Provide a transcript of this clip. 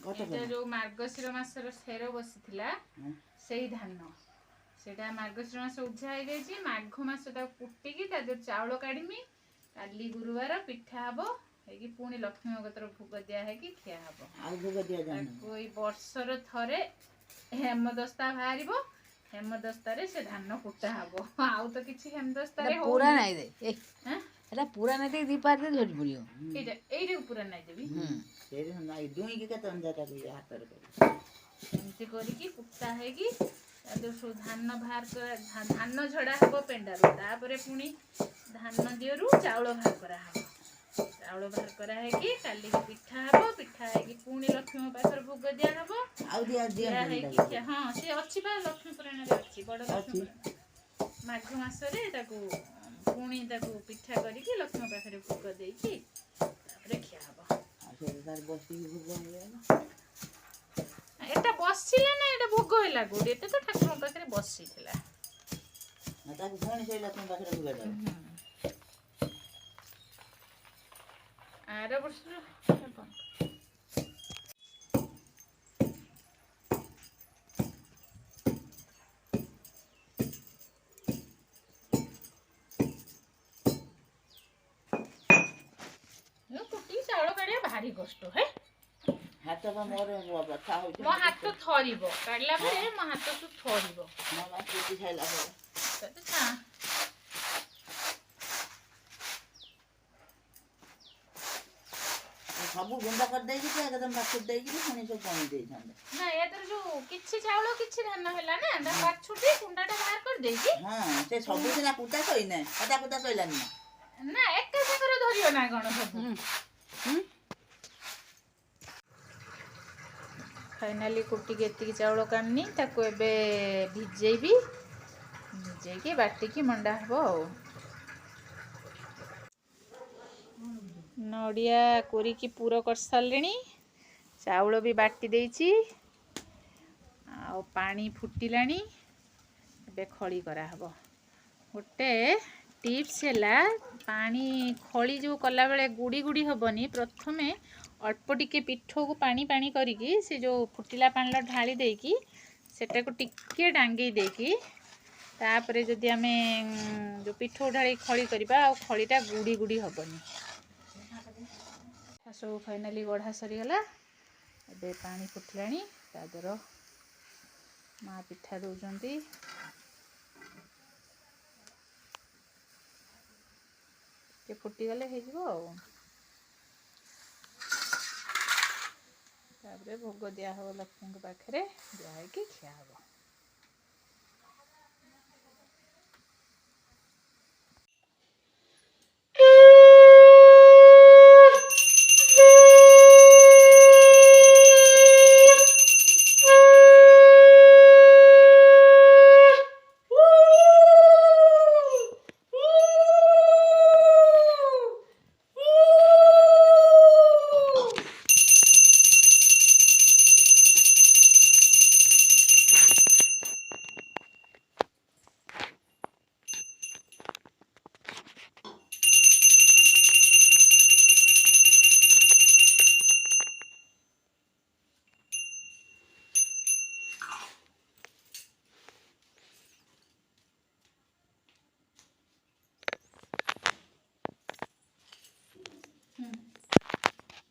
एटा जो मार्गशीर मासर शेर बसीथिला सेही धान सेटा मार्गशीर मास उझा हो जाइए माघ मास कुटिकी जो चाउल काढ़मी काली गुरुवार पिठा हबो है पुणी लक्ष्मी भगतर भोग दिया है कि खिया हबो वर्षर थरे हेमदस्ता बाहर हेमदस्ता से धान कुटा हबो आउ तो किछि हेमदस्ता रे पूरा नहीं दे एटा पूरा नहीं दे दी पार दे झोट पड़ियो एटा पूरा नहीं देबी सेरे नहीं दुई के केतन जाता के हाथ रे एमती करिकी कुटा है कि जो सो धान बाहर कर धान झड़ा हबो पेंडारू तापरे पुणी धान दियरु चाउल बाहर करा हबो चाउल बाहर करा है कि काली की पिठा हबो पिठा है कि पुणी लक्ष्मी पाखर भोग दिया हबो आउ दिया दिया है कि हां से अछि बा लक्ष्मी पुराण रे अछि बड़ लक्ष्मी माघ मास रे ताकू पुणी ताकू पिठा करिकी लक्ष्मी पाखरे भोग देकी तापरे खिया हबो से तार बसी भोग होया एटा बसिला ना एटा भोग होला गोडी एटा तो ठाकुर पाखरे बसिथिला ना ताकू पुणी से लक्ष्मी पाखरे भोग दे आर वर्ष कुटी चाउल काढ़िया भारी कष्ट है हाथ का मोर बथा हो मो हाथ थरिबो काढला बेले मो हाथ तो थरिबो मो हाथ की खाइला अच्छा सब गुंडा कर देई कि एकदम बाछुट देई कि पुणी सब पानी देई छांदे ना या तर जो किछि चाउल किछि धान होला ना दा बाछुटी कुंडाटा बाहर कर देई कि हां से सब दिना कुटा सई ना कटा कुटा सईलानी ना एक संगर धरियो ना गण सब फाइनली कुटी के एतिकी चाउल काढनी ताको एबे भिजेबी भिजे के बाटी की मंडा हबो नड़िया कोरी की पूरा कर सारलेनी चाउल भी बाटी देइची आ पानी फुटिलानी एबे खली करा हबो गोटे टिप्स हैला पानी खली जो कला बेले गुड़ी गुड़ी हबनी प्रथमे अल्प टिके पिठो को पानी पानी करिकी से जो फुटिला पानी ढाली देकी सेटा को टिके डांगी देकी तापरे जदि आमे जो पिठो ढाली खली करबा आ खलीटा गुड़ी गुड़ी हबनी सब फाइनाली गढ़ा सरीगला ए पानी फुटलानी तादर माँ पिठा दौरान फुटीगले भोग दिया हम लक्ष्मी पाखे दिखाई खिया हम।